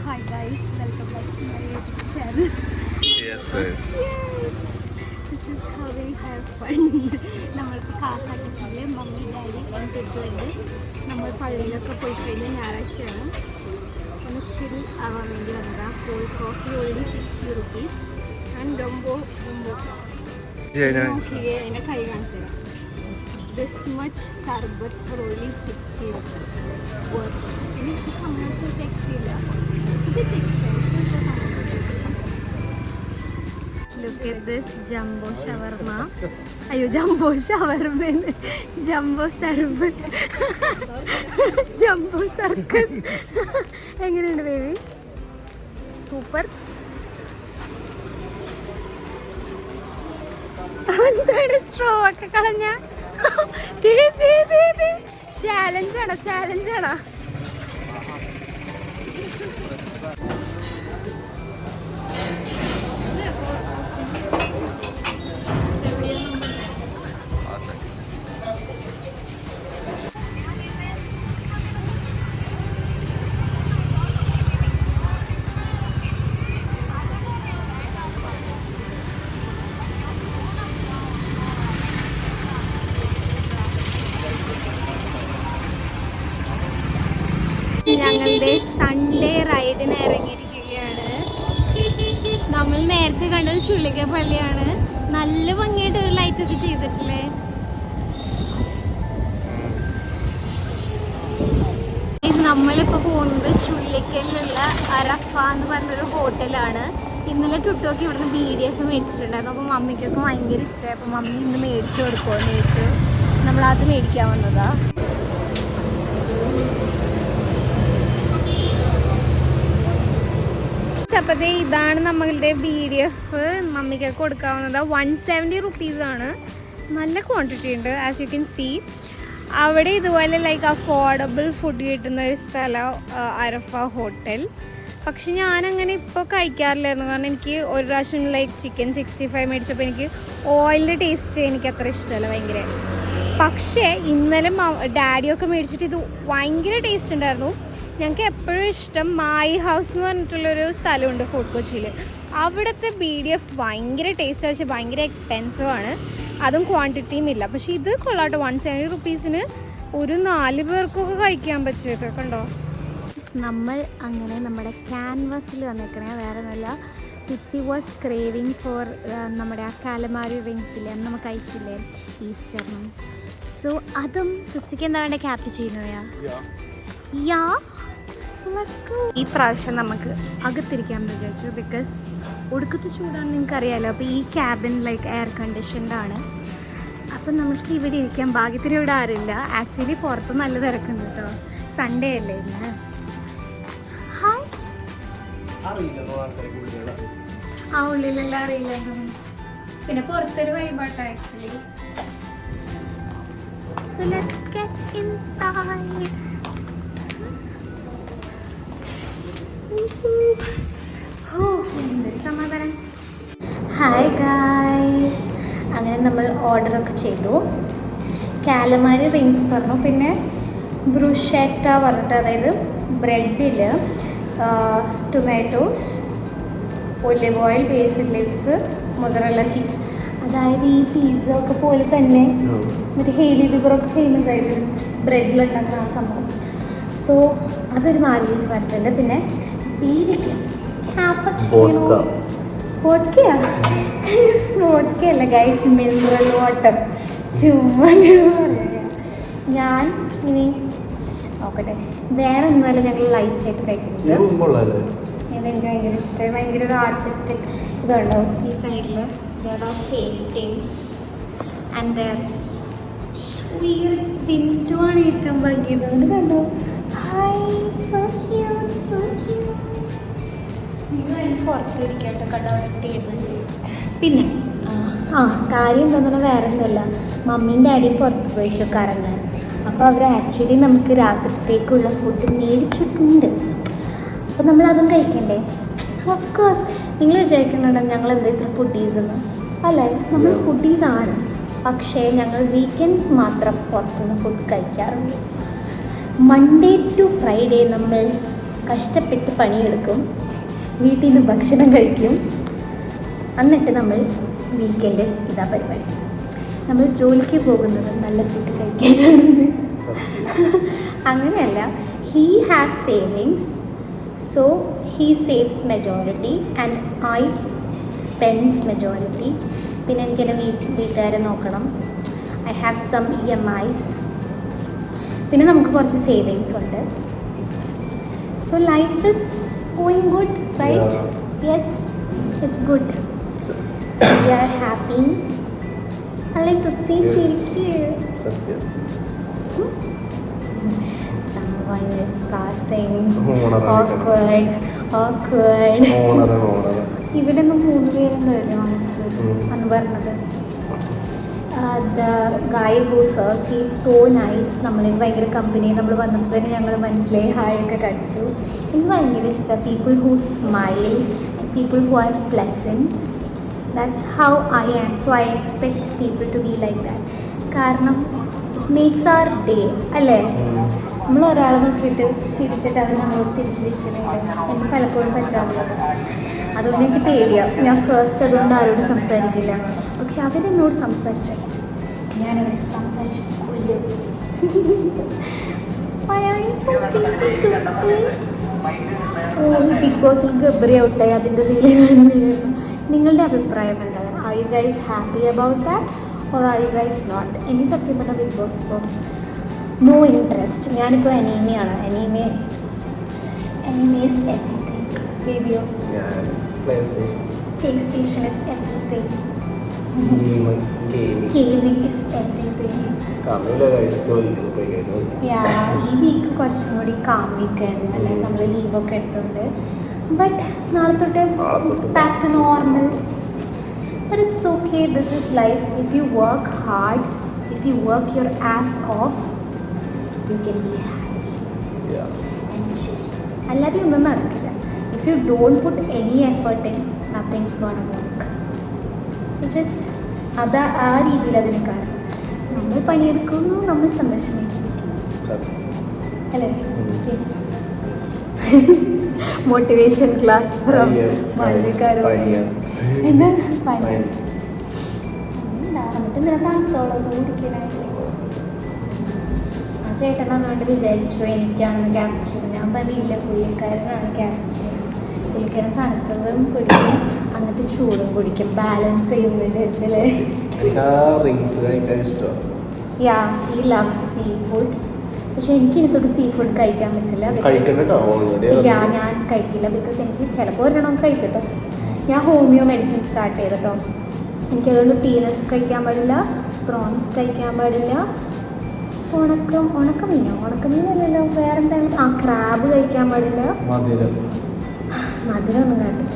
Hi guys, welcome back to my YouTube channel. Yes, guys. Yes, this is how we have fun. നമ്മൾക്ക് കാസാക്കിച്ചാല് mummy daddy എന്തൊക്കെയുണ്ട് നമ്മൾ പള്ളിയിലൊക്കെ പോയി കഴിഞ്ഞാൽ ഞായറാഴ്ചയാണ് ഒന്ന് ചിൽ ആവാൻ വേണ്ടി വന്നതാണ്. Cold coffee already 60 rupees and jumbo നോക്കിയേ എൻ്റെ കൈ കാണിച്ചു തരാം. This much sarbat for only 60 rupees. Worth it. And it's a samosa texture. It's a bit expensive for samosa shakes. Look at this jumbo shawarma. Ayo jumbo shawarma. Jumbo sarbat. Jumbo circus. എങ്ങനെയുണ്ട് baby? Super. എന്താണ് straw ഒക്കെ കളഞ്ഞ? ചാലഞ്ചാണോ ചാലഞ്ചാണോ? ഞങ്ങളുടെ Sunday റൈഡിന് ഇറങ്ങിയിരിക്കുകയാണ്. നമ്മൾ നേരത്തെ കണ്ടത് ചുള്ളിക്ക പള്ളിയാണ്. നല്ല ഭംഗിയായിട്ട് ഒരു ലൈറ്റ് ഒക്കെ ചെയ്തിട്ടില്ലേ? നമ്മളിപ്പോൾ പോകുന്നത് ചുള്ളിക്കലിലുള്ള അറഫ എന്ന് പറഞ്ഞൊരു ഹോട്ടലാണ്. ഇന്നലെ ടുട്ടോക്ക് ഇവിടുന്ന് BDF മേടിച്ചിട്ടുണ്ടായിരുന്നു. അപ്പോൾ മമ്മിക്കൊക്കെ ഭയങ്കര ഇഷ്ടമായി. അപ്പോൾ മമ്മി ഇന്ന് മേടിച്ചു കൊടുക്കുമെന്ന് ചോദിച്ചു. നമ്മളത് മേടിക്കാൻ വന്നതാ. അപ്പോൾ ഇതാണ് നമ്മളുടെ BDF മമ്മിക്ക് കൊടുക്കാവുന്നത്. 170 rupees ആണ്. നല്ല ക്വാണ്ടിറ്റി ഉണ്ട്. ആസ് യു കെൻ സീ അവിടെ ഇതുപോലെ ലൈക്ക് അഫോർഡബിൾ ഫുഡ് കിട്ടുന്ന ഒരു സ്ഥലം അറഫ ഹോട്ടൽ. പക്ഷെ ഞാനങ്ങനെ ഇപ്പോൾ കഴിക്കാറില്ലായിരുന്നു. കാരണം എനിക്ക് ഒരു പ്രാവശ്യം ലൈക്ക് ചിക്കൻ 65 മേടിച്ചപ്പോൾ എനിക്ക് ഓയിലിൻ്റെ ടേസ്റ്റ് എനിക്ക് അത്ര ഇഷ്ടമല്ല ഭയങ്കര. പക്ഷേ ഇന്നലെ ഡാഡിയൊക്കെ മേടിച്ചിട്ട് ഇത് ഭയങ്കര ടേസ്റ്റ് ഉണ്ടായിരുന്നു. ഞങ്ങൾക്ക് എപ്പോഴും ഇഷ്ടം മായി ഹൗസ് എന്ന് പറഞ്ഞിട്ടുള്ളൊരു സ്ഥലമുണ്ട് ഫോർട്ട് കൊച്ചിയിൽ. അവിടുത്തെ BDF ഭയങ്കര ടേസ്റ്റ്, പക്ഷേ ഭയങ്കര എക്സ്പെൻസീവ് ആണ്. അതും ക്വാണ്ടിറ്റിയും ഇല്ല. പക്ഷേ ഇത് കൊള്ളാട്ടോ. 170 rupeesന് ഒരു 4 പേർക്കൊക്കെ കഴിക്കാൻ പറ്റും. ഇതൊക്കെ ഉണ്ടോ? നമ്മൾ അങ്ങനെ നമ്മുടെ ക്യാൻവാസിൽ വന്നേക്കണേ. വേറെ നല്ല ടിറ്റ്സി വാസ് ക്രേവിങ് ഫോർ നമ്മുടെ ആ കാലമാരി റിങ്സില്ലേ, അന്ന് നമുക്ക് കഴിച്ചില്ലേ ഈസ്റ്ററിനും. സോ അതും ടിറ്റ്സിക്ക് എന്താ വേണ്ട ക്യാപ്ചീനോയാ? യാ. ഈ പ്രാവശ്യം നമുക്ക് അകത്തിരിക്കാൻ വിചാരിച്ചു. ബിക്കോസ് ഒടുക്കത്തെ ചൂടാണ്, നിങ്ങൾക്കറിയാലോ. അപ്പോൾ ഈ ക്യാബിൻ ലൈക്ക് എയർ കണ്ടീഷൻഡ് ആണ്. അപ്പം നമുക്ക് ഇവിടെ ഇരിക്കാൻ ഭാഗ്യത്തിന് ഇവിടെ ആരില്ല. ആക്ച്വലി പുറത്ത് നല്ല തിരക്കുണ്ട് കേട്ടോ. സൺഡേ അല്ലേ ഇന്ന്. ഹായ്. ആ ഉള്ളിലെല്ലാം അറിയില്ല. പിന്നെ പുറത്തൊരു വൈബാട്ടോ actually. So let's get inside. സമാധാനം. ഹായ് ഗായ്സ്, അങ്ങനെ നമ്മൾ ഓർഡറൊക്കെ ചെയ്തു. കാലമാരി റിങ്സ് പറഞ്ഞു, പിന്നെ ബ്രൂഷേറ്റ പറഞ്ഞിട്ട്, അതായത് ബ്രെഡിൽ tomatoes, olive oil, basil leaves, mozzarella cheese. അതായത് ഈ പിസ്സ ഒക്കെ പോലെ തന്നെ മറ്റേ ഹെയിലി ബിബറൊക്കെ ഫേമസ് ആയിട്ട് ബ്രെഡിലുണ്ടാക്കുന്ന ആ സംഭവം. സോ അതൊരു 4 പീസ് വരുന്നുണ്ട്. പിന്നെ വോഡ്ക്കയല്ല ഗൈസ്, മിനറൽ വാട്ടർ. ചുമ്മാ ഞാൻ ഇനി നോക്കട്ടെ. വേറെ ഒന്നുമല്ല ഞങ്ങൾ ലൈറ്റ് ആയിട്ട് കഴിക്കുന്നത്. ഇതെനിക്ക് ഭയങ്കര ഇഷ്ടമായി. ഭയങ്കര ഒരു ആർട്ടിസ്റ്റിക് ഇതുണ്ടോ ഈ സൈഡിൽ. there are paintings and there's weird window ആണ് ഏറ്റവും ഭംഗിയത്. അത് കണ്ടോ? Hi, so cute, so cute. നിങ്ങൾ എനിക്ക് പുറത്തിരിക്കട്ടെ കണ്ടോ ടേബിൾസ്. പിന്നെ കാര്യം എന്താണെന്ന് വേറെ ഒന്നുമല്ല, മമ്മിയും ഡാഡിയും പുറത്ത് പോയിച്ചു കറങ്ങാൻ. അപ്പോൾ അവർ ആക്ച്വലി നമുക്ക് രാത്രിത്തേക്കുള്ള ഫുഡ് മേടിച്ചിട്ടുണ്ട്. അപ്പോൾ നമ്മളതും കഴിക്കണ്ടേ? Of course. നിങ്ങൾ വിചാരിക്കുന്നുണ്ടോ ഞങ്ങൾ എന്താ ഇത്ര ഫുഡീസെന്ന്? അല്ല, നമ്മൾ ഫുഡീസാണ്. പക്ഷേ ഞങ്ങൾ വീക്കെൻഡ്സ് മാത്രം പുറത്തുനിന്ന് ഫുഡ് കഴിക്കാറുണ്ട്. മൺഡേ ടു ഫ്രൈഡേ നമ്മൾ കഷ്ടപ്പെട്ട് പണിയെടുക്കും, വീട്ടിൽ നിന്ന് ഭക്ഷണം കഴിക്കും, എന്നിട്ട് നമ്മൾ വീക്കെൻഡ് ഇതാ പരിപാടി. നമ്മൾ ജോലിക്ക് പോകുന്നത് നല്ല ഫുഡ് കഴിക്കാനാണ്. അങ്ങനെയല്ല, he has savings, so he saves majority and I spends majority. പിന്നെ എനിക്കെൻ്റെ വീട്ടുകാരെ നോക്കണം. I have some EMIs. പിന്നെ നമുക്ക് കുറച്ച് സേവിങ്സ് ഉണ്ട്. So life is going good, right? Yes, it's good. We are happy. അല്ലെങ്കിൽ ചിരിക്കുക. Someone is passing. Awkward. ഇവിടെ നിന്ന് 3 പേരുണ്ടല്ലോ മനസ്സ് അന്ന് പറഞ്ഞത്. The guy who serves, he is so nice. നമ്മളിൽ ഭയങ്കര കമ്പനി. നമ്മൾ വന്നപ്പോൾ തന്നെ ഞങ്ങൾ മനസ്സിലായി ഹായ് ഒക്കെ കഴിച്ചു. എനിക്ക് ഭയങ്കര ഇഷ്ടമാണ് people who smile, people who are pleasant. That's how I am. So I expect people to be like that. കാരണം it makes our day, അല്ലേ? നമ്മൾ ഒരാളെ നോക്കിയിട്ട് ചിരിച്ചിട്ട് അവർ നമ്മളോട് തിരിച്ചിരിച്ചിട്ടുണ്ടെങ്കിൽ എനിക്ക് പലപ്പോഴും പറ്റാറുള്ളത്. അതുകൊണ്ട് എനിക്ക് പേടിയാണ്. ഞാൻ ഫസ്റ്റ് അതുകൊണ്ട് ആരോട് സംസാരിക്കില്ല. പക്ഷെ അവരെന്നോട് സംസാരിച്ചു, ഞാനവരെ സംസാരിച്ചു കൊല്ലും. ബിഗ് ബോസിൽ ഗബ്രി ഔട്ടായി, അതിൻ്റെ റിയലാണ്. നിങ്ങളുടെ അഭിപ്രായം എന്താണ്? Are you guys happy about that or are you guys not? എനിക്ക് സത്യം പറഞ്ഞാൽ ബിഗ് ബോസ് ഇപ്പോൾ നോ ഇൻട്രസ്റ്റ്. ഞാനിപ്പോൾ അനീമിയാണ്. Anime is everything. ബേബിയോ? PlayStation is everything. Gaming is everything. ഈ വീക്ക് കുറച്ചും കൂടി കാം വീക്കായിരുന്നു, അല്ലെ? നമ്മൾ ലീവൊക്കെ എടുത്തുകൊണ്ട്. ബട്ട് നാളെ തൊട്ട് back to normal. But it's okay, this is life. If you work hard, if you work your ass off, you can be happy. And chill. അല്ലാതെ ഒന്നും നടക്കില്ല. If you don't put any effort in, nothing's gonna work. So just ആ രീതിയിൽ അതിനെ കാണും. നമ്മൾ പണിയെടുക്കുന്നു, നമ്മൾ സന്തോഷമായിരിക്കും, അല്ലേ? യെസ്. മോട്ടിവേഷൻ ക്ലാസ് ഫ്രം മല്ലിക്കാരോ. എന്താ പനി? എന്നിട്ട് നിനക്കാണത്തോളം കുടിക്കാനായിട്ട്. ആ ചേട്ടൻ അതുകൊണ്ട് വിചാരിച്ചു എനിക്കാണെന്ന് ക്യാപ്ചർ. ഞാൻ പറഞ്ഞില്ല, പുള്ളിക്കാരനാണ് ക്യാപ്ചർ. പുള്ളിക്കാരൻ തണുത്തതും കുടിക്കും, എന്നിട്ട് ചൂടും കുടിക്കും, ബാലൻസ് ചെയ്യുമെന്ന് വിചാരിച്ചല്ലേ? യാ, ഹി ലവ്സ് സീ ഫുഡ്. പക്ഷെ എനിക്ക് ഇനിത്തോട്ട് സീ ഫുഡ് കഴിക്കാൻ പറ്റില്ല. ഞാൻ കഴിക്കില്ല. ബിക്കോസ് എനിക്ക് ചിലപ്പോൾ ഒരെണ്ണം കഴിക്കട്ടോ. ഞാൻ ഹോമിയോ മെഡിസിൻ സ്റ്റാർട്ട് ചെയ്തിട്ടോ. എനിക്കതുകൊണ്ട് പീനട്സ് കഴിക്കാൻ പാടില്ല, പ്രോൺസ് കഴിക്കാൻ പാടില്ല, ഉണക്കമീനല്ലല്ലോ, വേറെന്താണ്, ക്രാബ് കഴിക്കാൻ പാടില്ല, മധുരമൊന്നും കേട്ടില്ല.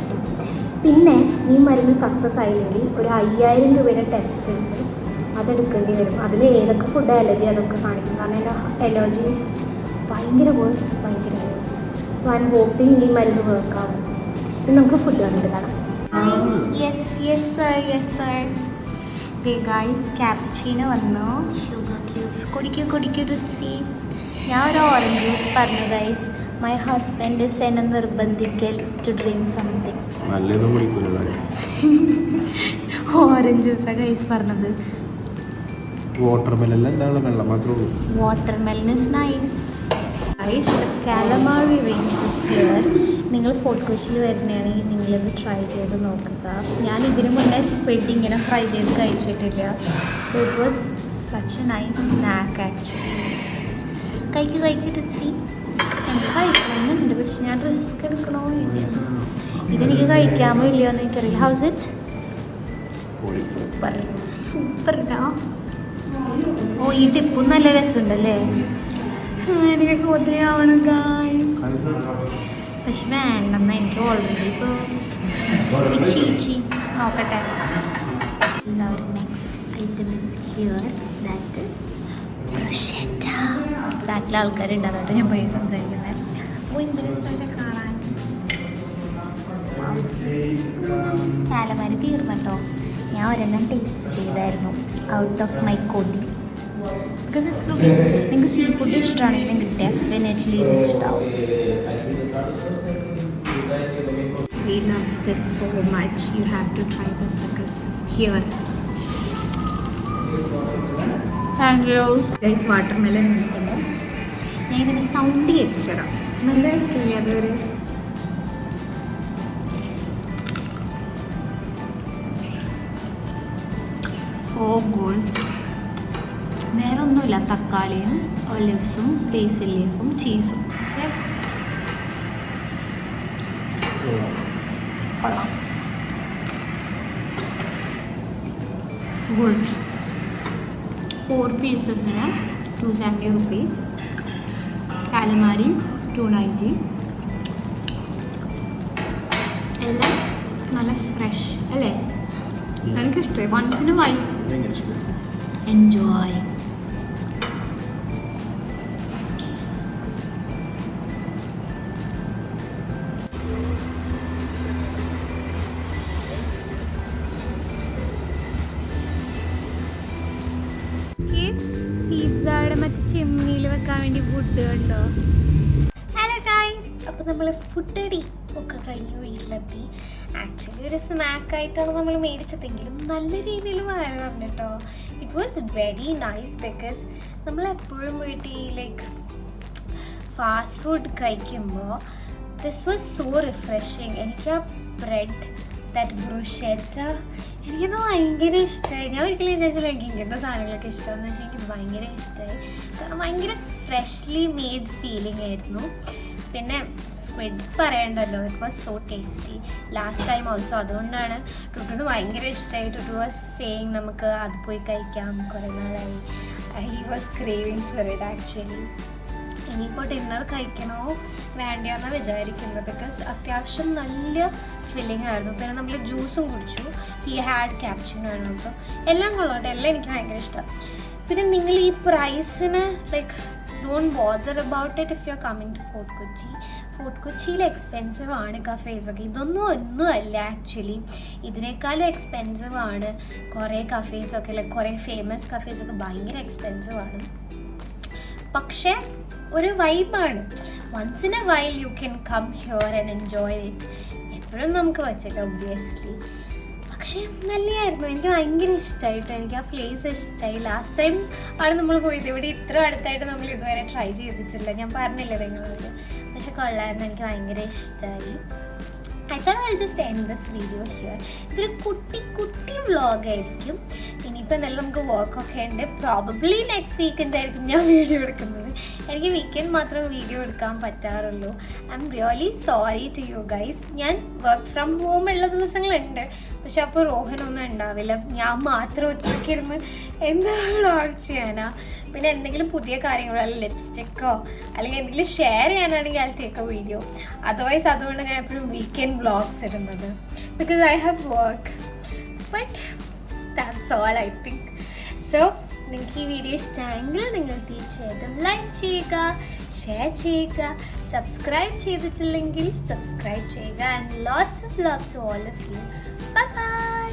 പിന്നെ ഈ മരുന്ന് സക്സസ് ആയില്ലെങ്കിൽ ഒരു 5000 രൂപയുടെ ടെസ്റ്റ് ഉണ്ട്, അതെടുക്കേണ്ടി വരും. അതിൽ ഏതൊക്കെ ഫുഡ് അലർജി അതൊക്കെ കാണിക്കും. കാരണം എൻ്റെ അലർജീസ് ഭയങ്കര worse. So I'm hoping ഈ മരുന്ന് വർക്കാവും. ഇനി നമുക്ക് ഫുഡ് വന്നിട്ട് കാണാം. Yes sir. ഗൈസ്, ക്യാപ്പച്ചീനോ വന്നു, ഷുഗർ ക്യൂബ്സ് കുടിക്കൂ രുചി. ഞാൻ ഒരു ഓറഞ്ച് ജ്യൂസ് പറഞ്ഞു ഗൈസ്. മൈ ഹസ്ബൻഡ് ഇസ് എന്നെ നിർബന്ധിക്കൽ ടു ഡ്രിങ്ക് സംതിങ്. ഓറഞ്ച് ജ്യൂസാണ് ഗൈസ് പറഞ്ഞത്. Watermelon is nice. Guys, calamari rings is here. നിങ്ങൾ ഫോർട്ട് കൊച്ചിയിൽ വരുന്നതാണെങ്കിൽ നിങ്ങളിത് ട്രൈ ചെയ്ത് നോക്കുക. ഞാൻ ഇതിനു മുന്നേ സ്ക്വിഡ് ഇങ്ങനെ ഫ്രൈ ചെയ്ത് കഴിച്ചിട്ടില്ല. So it was such A nice snack actually. കഴിക്കൂ രുചി. എനിക്ക് കഴിക്കണമെന്നുണ്ട്, പക്ഷെ ഞാൻ റിസ്ക് എടുക്കണോ ഇല്ല. ഇതെനിക്ക് കഴിക്കാമോ ഇല്ലയോ എന്ന് എനിക്കറിയില്ല. House it? സൂപ്പർ ഇതാ. ഓ, ഈ ടിപ്പും നല്ല രസമുണ്ടല്ലേ? എനിക്ക് കൊതിയാവണം ഗായ്സ്. പക്ഷെ വേണ്ടെന്ന് എനിക്ക് ഓൾറെഡി ഇപ്പോൾ ചീച്ചി നോക്കട്ടെ. Next item is here, that is bruschetta. ബാക്കിലെ ആൾക്കാരുണ്ട്, അതുകൊണ്ട് ഞാൻ പോയി സംസാരിക്കുന്നത്. കാണാൻ കാലമാരി തീർന്നട്ടോ. ഞാൻ ഒരെണ്ണം ടേസ്റ്റ് ചെയ്തായിരുന്നു, ഔട്ട് ഓഫ് മൈ കൊതി. ബിക്കോസ് ഇറ്റ്സ് ലുക്കിംഗ്, നിങ്ങൾക്ക് സീ ഫുഡ് ഇഷ്ടമാണെങ്കിൽ നിങ്ങൾക്ക് ഡെഫിനറ്റ്ലി ഇഷ്ടമാവും. We love this so much. You have to try this because here. Thank you. Guys, watermelon എടുക്കുന്നുണ്ട്. ഞാൻ ഇതിൻ്റെ സൗണ്ട് കേൾപ്പിച്ചതാണ്. നല്ല രസമില്ലേ അതൊരു? So good. വേറെ ഒന്നുമില്ല, തക്കാളിയും ഒലിവ്സും ബേസിൽ ലീഫും ചീസും. കൊള്ളാം. ഗുഡ്. 4 പീസസിന് 270 rupees. കാലമാരി 290. എല്ലാം നല്ല ഫ്രഷ് അല്ലേ? എനിക്കിഷ്ടമായി. വൺസിന് വൈ എൻജോയ്. പിസ്സയുടെ മറ്റേ ചിമ്മിയിൽ വെക്കാൻ വേണ്ടി വുഡ് ഉണ്ടോ? ഹലോ ഗൈസ്, അപ്പോൾ നമ്മൾ ഫുഡ് അടി ഒക്കെ കഴിഞ്ഞ് വീട്ടിലെത്തി. ആക്ച്വലി ഒരു സ്നാക്കായിട്ടാണ് നമ്മൾ മേടിച്ചതെങ്കിലും നല്ല രീതിയിൽ വരാറുണ്ട് കേട്ടോ. It was very nice because നമ്മളെപ്പോഴും വീട്ടിൽ ലൈക്ക് ഫാസ്റ്റ് ഫുഡ് കഴിക്കുമ്പോൾ ദിസ് വാസ് സോ റിഫ്രഷിങ്. എനിക്ക് ആ ബ്രെഡ് ദാറ്റ് ബ്രൂഷെറ്റ എനിക്കത് ഭയങ്കര ഇഷ്ടമായി. ഞാൻ ഒരിക്കലും വിചാരിച്ചില്ല എനിക്ക് ഇങ്ങനത്തെ സാധനങ്ങളൊക്കെ ഇഷ്ടമെന്ന് വെച്ചാൽ എനിക്ക് ഭയങ്കര ഇഷ്ടമായി. ഭയങ്കര ഫ്രഷ്ലി മെയ്ഡ് ഫീലിംഗ് ആയിരുന്നു. പിന്നെ സ്ക്വിഡ് പറയണ്ടല്ലോ, it was so tasty. Last time also അതുകൊണ്ടാണ് ടുട്ടുന് ഭയങ്കര ഇഷ്ടമായി. ടുട്ടു വാസ് സേയിങ് നമുക്ക് അത് പോയി കഴിക്കാം, കുറേ നാളായി. He was craving for it actually. ഇനിയിപ്പോൾ ഡിന്നർ കഴിക്കണോ വേണ്ടയോ എന്നാണ് വിചാരിക്കുന്നത്. ബിക്കോസ് അത്യാവശ്യം നല്ല ഫില്ലിംഗ് ആയിരുന്നു. പിന്നെ നമ്മൾ ജ്യൂസും കുടിച്ചു. ഈ ഹാഡ് ക്യാപ്ച്ചിനോ ആണ്. അപ്പോൾ എല്ലാം കൊള്ളട്ടെ, എല്ലാം എനിക്ക് ഭയങ്കര ഇഷ്ടം. പിന്നെ നിങ്ങൾ ഈ പ്രൈസിന് like don't bother about it if you are coming to Fort Kochi. Fort കൊച്ചിയിൽ എക്സ്പെൻസീവ് ആണ് കഫേസൊക്കെ. ഒന്നും അല്ല ആക്ച്വലി, ഇതിനേക്കാളും എക്സ്പെൻസീവ് ആണ് കുറേ കഫേസൊക്കെ. ലൈക്ക് കുറേ ഫേമസ് കഫേസൊക്കെ ഭയങ്കര എക്സ്പെൻസീവ് ആണ്. പക്ഷേ ഒരു വൈബാണ്. Once in a while you can come here and enjoy it. എപ്പോഴും നമുക്ക് പറ്റില്ല ഒബ്വിയസ്ലി. പക്ഷേ നല്ലതായിരുന്നു. എനിക്ക് ഭയങ്കര ഇഷ്ടമായിട്ടോ. എനിക്ക് ആ പ്ലേസ് ഇഷ്ടമായി. ലാസ്റ്റ് ടൈം ആണ് നമ്മൾ പോയത്. ഇവിടെ ഇത്ര അടുത്തായിട്ട് നമ്മൾ ഇതുവരെ ട്രൈ ചെയ്തിട്ടില്ല. ഞാൻ പറഞ്ഞില്ലേ നിങ്ങളോട്. പക്ഷെ കൊള്ളായിരുന്നു, എനിക്ക് ഭയങ്കര ഇഷ്ടമായി. I thought I'll just end this video here. ഇതൊരു കുട്ടി വ്ളോഗായിരിക്കും. ഇനിയിപ്പോൾ എന്തായാലും നമുക്ക് വർക്കൊക്കെ ഉണ്ട്. പ്രോബബ്ലി നെക്സ്റ്റ് വീക്കെൻഡ് ആയിരിക്കും ഞാൻ വീഡിയോ എടുക്കുന്നത്. എനിക്ക് വീക്കെൻഡ് മാത്രം വീഡിയോ എടുക്കാൻ പറ്റാറുള്ളൂ. I am really sorry to you guys. ഞാൻ വർക്ക് ഫ്രം ഹോം ഉള്ള ദിവസങ്ങളുണ്ട്, പക്ഷെ അപ്പോൾ റോഹനൊന്നും ഉണ്ടാവില്ല. ഞാൻ മാത്രം ഒറ്റയ്ക്കിരുന്ന് എന്താ വ്ളോഗ് ചെയ്യാനാ. പിന്നെ എന്തെങ്കിലും പുതിയ കാര്യങ്ങളോ അല്ലെങ്കിൽ ലിപ്സ്റ്റിക്കോ അല്ലെങ്കിൽ എന്തെങ്കിലും ഷെയർ ചെയ്യാനാണെങ്കിൽ I take A video. Otherwise അതുകൊണ്ട് ഞാൻ എപ്പോഴും വീക്കെൻഡ് വ്ളോഗ്സ് ഇടുന്നത്. Because I have work. But that's all I think. So നിങ്ങൾക്ക് ഈ വീഡിയോ ഇഷ്ടമായെങ്കിൽ നിങ്ങൾ തീർച്ചയായിട്ടും ലൈക്ക് ചെയ്യുക, ഷെയർ ചെയ്യുക, സബ്സ്ക്രൈബ് ചെയ്തിട്ടില്ലെങ്കിൽ സബ്സ്ക്രൈബ് ചെയ്യുക. And lots of love to all of you. Bye by.